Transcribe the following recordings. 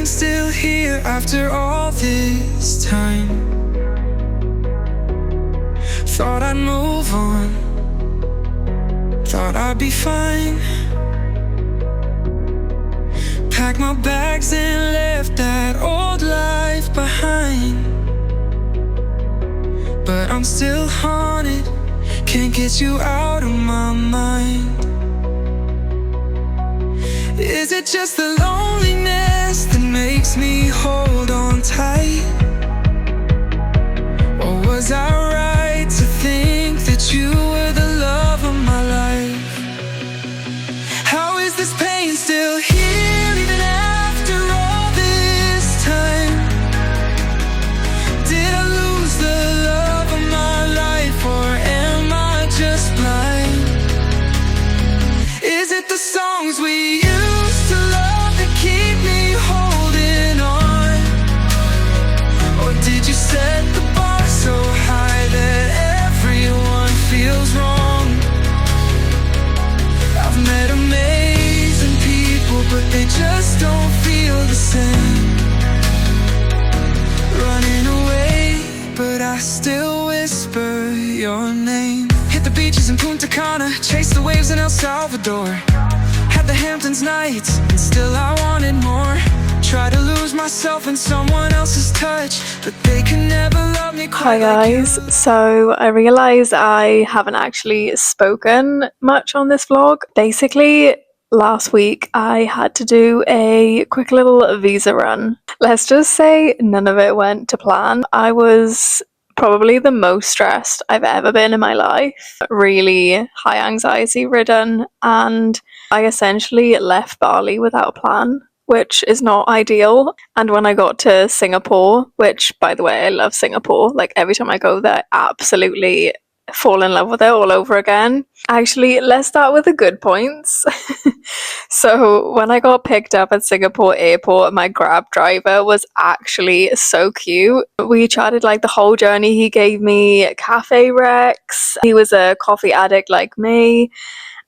pain still here after all this time? Thought I'd move on, thought I'd be fine. Packed my bags and left that old life behind. But I'm still haunted, can't get you out of my mind. Is it just the loneliness that makes me hold on tight? Or was I right to think that you were the love of my life? How is this pain still here even after all this time? Did I lose the love of my life, or am I just blind? Is it the songs we used to love that keep me holding on? Or did you set the bar so high that everyone feels wrong? I've met amazing people, but they just don't feel the same. Running away, but I still whisper your name. Hit the beaches in Punta Cana, chase the waves in El Salvador. Had the Hamptons nights, and still I wanted more. Try to lose myself in someone else's touch, but they can never love me quite. Hi guys, so I realised I haven't actually spoken much on this vlog. Basically, last week I had to do a quick little visa run. Let's just say none of it went to plan. I was probably the most stressed I've ever been in my life. Really high anxiety ridden, and I essentially left Bali without a plan, which is not ideal. And when I got to Singapore, which by the way, I love Singapore, like every time I go there, I absolutely fall in love with it all over again. Actually, let's start with the good points. So when I got picked up at Singapore airport, my Grab driver was actually so cute. We chatted like the whole journey. He gave me cafe recs. He was a coffee addict like me.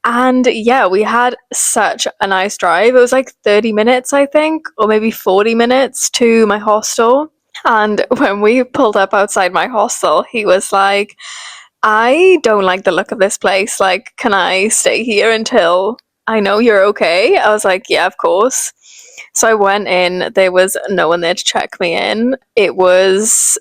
And yeah, we had such a nice drive. It was like 30 minutes, I think, or maybe 40 minutes to my hostel. And when we pulled up outside my hostel, he was like, I don't like the look of this place. Like, can I stay here until I know you're okay? I was like, yeah, of course. So I went in. There was no one there to check me in. It was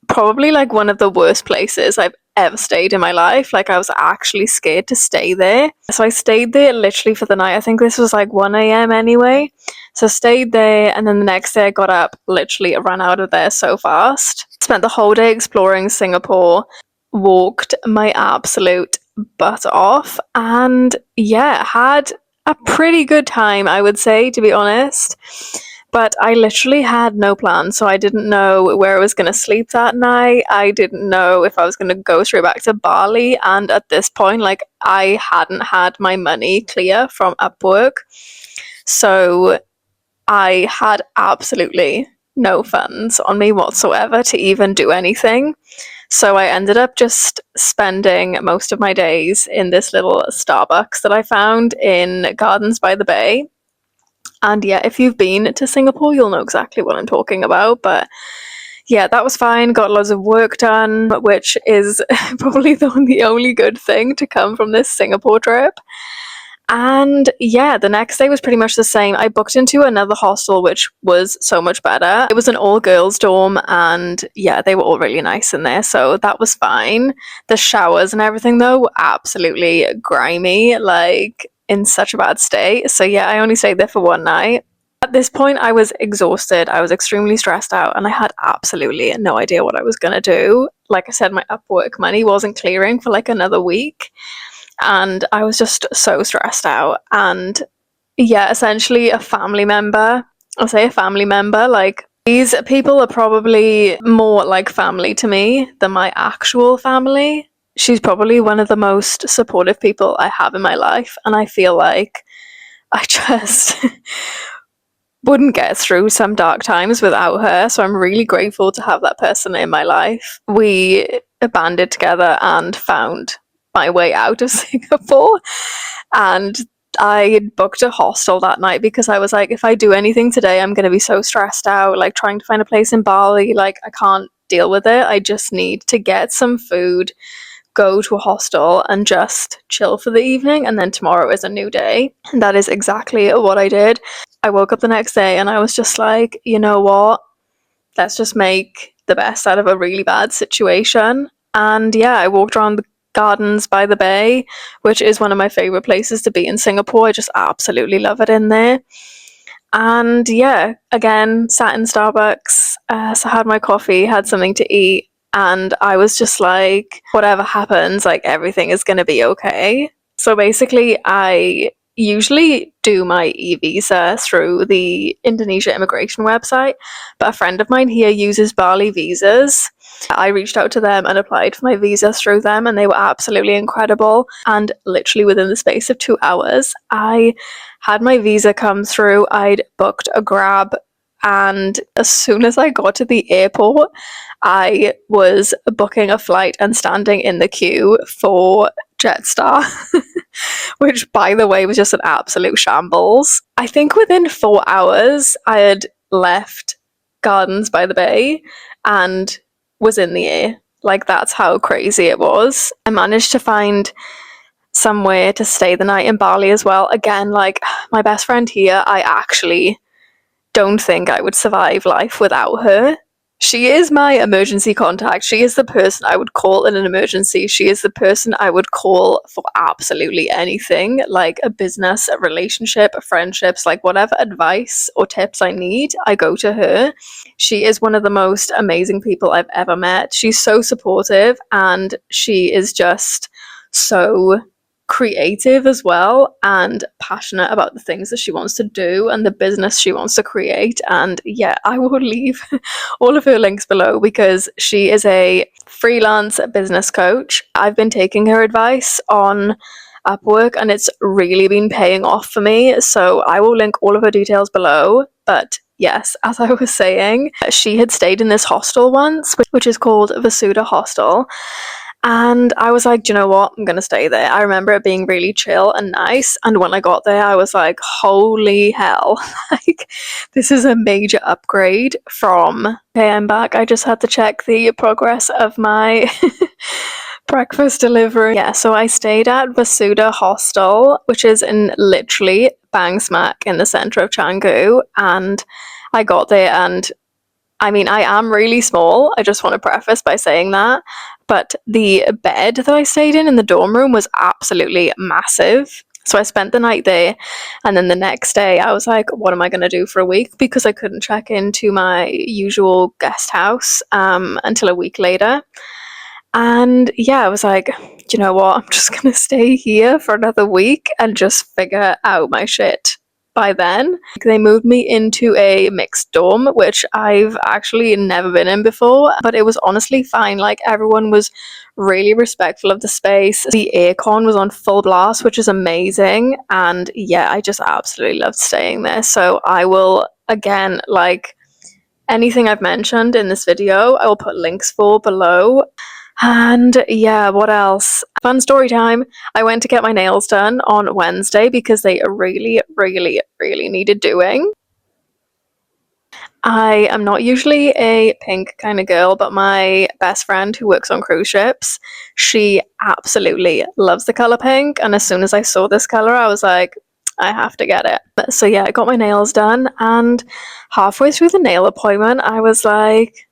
probably like one of the worst places I've ever stayed in my life. Like, I was actually scared to stay there. So I stayed there literally for the night. I think this was like 1 a.m. anyway. So I stayed there, and then the next day I got up, literally ran out of there so fast. Spent the whole day exploring Singapore, walked my absolute butt off, and yeah, had a pretty good time, I would say, to be honest. But I literally had no plan, so I didn't know where I was going to sleep that night. I didn't know if I was going to go straight back to Bali, and at this point, like, I hadn't had my money clear from Upwork, so I had absolutely no funds on me whatsoever to even do anything. So I ended up just spending most of my days in this little Starbucks that I found in Gardens by the Bay. And yeah, if you've been to Singapore, you'll know exactly what I'm talking about. But yeah, that was fine. Got loads of work done, which is probably the only good thing to come from this Singapore trip. And yeah, the next day was pretty much the same. I booked into another hostel, which was so much better. It was an all-girls dorm, and yeah, they were all really nice in there, so that was fine. The showers and everything, though, were absolutely grimy, like in such a bad state. So yeah, I only stayed there for one night. At this point, I was exhausted. I was extremely stressed out, and I had absolutely no idea what I was going to do. Like I said, my Upwork money wasn't clearing for like another week. And I was just so stressed out. And yeah, essentially a family member, I'll say a family member, like, these people are probably more like family to me than my actual family. She's probably one of the most supportive people I have in my life, and I feel like I just wouldn't get through some dark times without her, so I'm really grateful to have that person in my life. We banded together and found my way out of Singapore, and I booked a hostel that night because I was like, if I do anything today, I'm going to be so stressed out, like trying to find a place in Bali. Like, I can't deal with it. I just need to get some food, go to a hostel, and just chill for the evening. And then tomorrow is a new day. And that is exactly what I did. I woke up the next day and I was just like, you know what? Let's just make the best out of a really bad situation. And yeah, I walked around the gardens by the bay, which is one of my favorite places to be in Singapore. I just absolutely love it in there. And yeah, again, sat in Starbucks, so had my coffee, had something to eat, and I was just like, whatever happens, like everything is going to be okay. So basically, I usually do my e-visa through the Indonesia immigration website, but a friend of mine here uses Bali visas. I reached out to them and applied for my visa through them, and they were absolutely incredible. And literally within the space of 2 hours, I had my visa come through. I'd booked a grab, and as soon as I got to the airport, I was booking a flight and standing in the queue for Jetstar, which, by the way, was just an absolute shambles. I think within 4 hours, I had left Gardens by the Bay and was in the air. Like, that's how crazy it was. I managed to find somewhere to stay the night in Bali as well. Again, like, my best friend here, I actually don't think I would survive life without her. She is my emergency contact. She is the person I would call in an emergency. She is the person I would call for absolutely anything, like a business, a relationship, friendships, like whatever advice or tips I need, I go to her. She is one of the most amazing people I've ever met. She's so supportive, and she is just so creative as well, and passionate about the things that she wants to do and the business she wants to create. And yeah, I will leave all of her links below because she is a freelance business coach. I've been taking her advice on Upwork and it's really been paying off for me, so I will link all of her details below. But yes, as I was saying, she had stayed in this hostel once, which is called Vasuda Hostel. And I was like, do you know what? I'm going to stay there. I remember it being really chill and nice. And when I got there, I was like, holy hell. Like, this is a major upgrade from, okay, I'm back. I just had to check the progress of my breakfast delivery. Yeah, so I stayed at Vasuda Hostel, which is in literally bang smack in the center of Canggu. And I got there, and I mean, I am really small. I just want to preface by saying that. But the bed that I stayed in the dorm room was absolutely massive. So I spent the night there, and then the next day I was like, what am I going to do for a week? Because I couldn't check into my usual guest house until a week later. And yeah, I was like, do you know what? I'm just going to stay here for another week and just figure out my shit. By then, they moved me into a mixed dorm, which I've actually never been in before, but it was honestly fine. Like, everyone was really respectful of the space. The aircon was on full blast, which is amazing. And yeah, I just absolutely loved staying there. So I will, again, like anything I've mentioned in this video, I will put links for below. And yeah, what else? Fun story time. I went to get my nails done on Wednesday because they really, really, really needed doing. I am not usually a pink kind of girl, but my best friend who works on cruise ships, she absolutely loves the color pink. And as soon as I saw this color, I was like, I have to get it. So yeah, I got my nails done, and halfway through the nail appointment, I was like,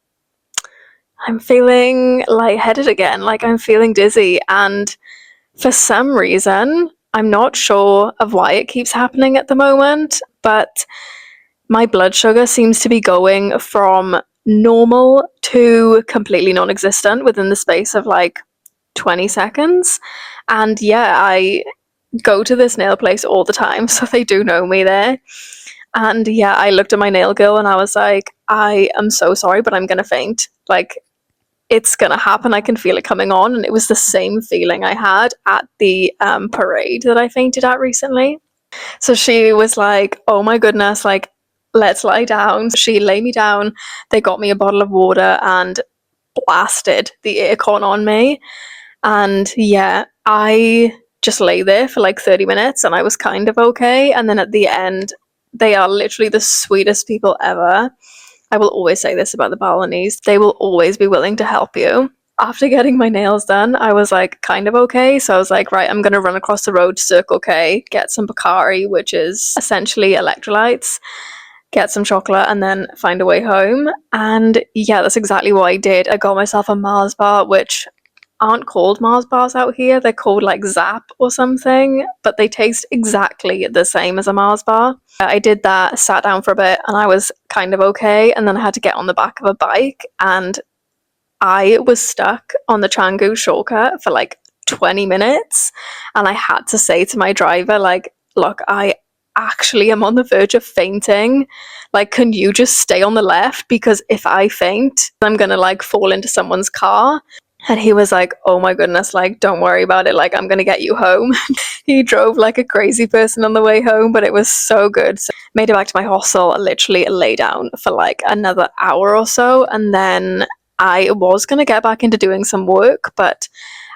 I'm feeling lightheaded again, like I'm feeling dizzy, and for some reason, I'm not sure of why it keeps happening at the moment, but my blood sugar seems to be going from normal to completely non-existent within the space of like 20 seconds. And yeah, I go to this nail place all the time, so they do know me there. And yeah, I looked at my nail girl and I was like, I am so sorry, but I'm gonna faint. Like, it's gonna happen. I can feel it coming on. And it was the same feeling I had at the parade that I fainted at recently. So she was like, oh my goodness, like, let's lie down. She lay me down, they got me a bottle of water and blasted the aircon on me. And yeah, I just lay there for like 30 minutes and I was kind of okay. And then at the end, they are literally the sweetest people ever. I will always say this about the Balinese. They will always be willing to help you. After getting my nails done, I was like kind of okay. So I was like, right, I'm going to run across the road to Circle K, get some Bacardi, which is essentially electrolytes, get some chocolate, and then find a way home. And yeah, that's exactly what I did. I got myself a Mars bar, which aren't called Mars bars out here. They're called like Zap or something, but they taste exactly the same as a Mars bar. I did that, sat down for a bit, and I was kind of okay. And then I had to get on the back of a bike, and I was stuck on the Canggu shortcut for like 20 minutes. And I had to say to my driver, like, look, I actually am on the verge of fainting. Like, can you just stay on the left? Because if I faint, I'm gonna like fall into someone's car. And he was like, oh my goodness, like, don't worry about it. Like, I'm going to get you home. He drove like a crazy person on the way home, but it was so good. So made it back to my hostel, literally lay down for like another hour or so. And then I was going to get back into doing some work, but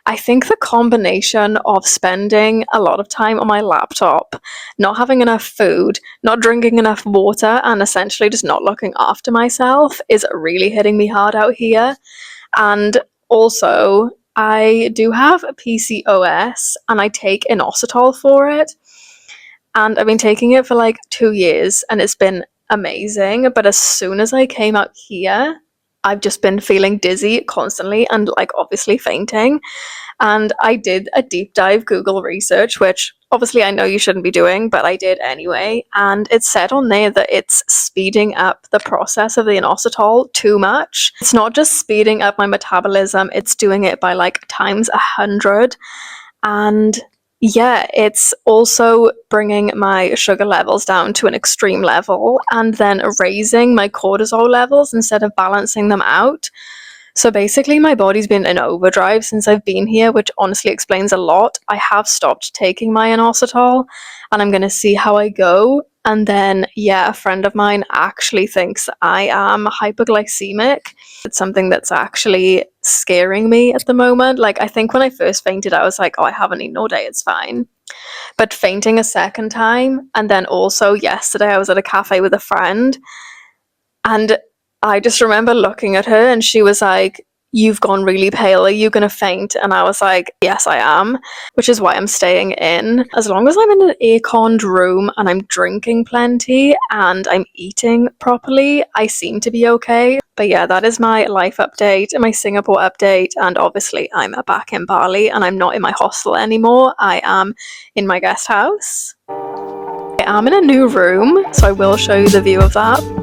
I think the combination of spending a lot of time on my laptop, not having enough food, not drinking enough water, and essentially just not looking after myself is really hitting me hard out here. And also, I do have a PCOS and I take inositol for it. And I've been taking it for like 2 years and it's been amazing. But as soon as I came out here, I've just been feeling dizzy constantly and like obviously fainting. And I did a deep dive Google research, which obviously I know you shouldn't be doing, but I did anyway. And it said on there that it's speeding up the process of the inositol too much. It's not just speeding up my metabolism, it's doing it by like times 100. And yeah, it's also bringing my sugar levels down to an extreme level and then raising my cortisol levels instead of balancing them out. So basically, my body's been in overdrive since I've been here, which honestly explains a lot. I have stopped taking my inositol, and I'm going to see how I go. And then, yeah, a friend of mine actually thinks I am hypoglycemic. It's something that's actually scaring me at the moment. Like, I think when I first fainted, I was like, oh, I haven't eaten all day, it's fine. But fainting a second time, and then also yesterday, I was at a cafe with a friend, and I just remember looking at her and she was like, you've gone really pale, are you gonna faint? And I was like, yes, I am, which is why I'm staying in. As long as I'm in an air-conned room and I'm drinking plenty and I'm eating properly, I seem to be okay. But yeah, that is my life update, my Singapore update, and obviously I'm back in Bali and I'm not in my hostel anymore. I am in my guest house. I am in a new room, so I will show you the view of that.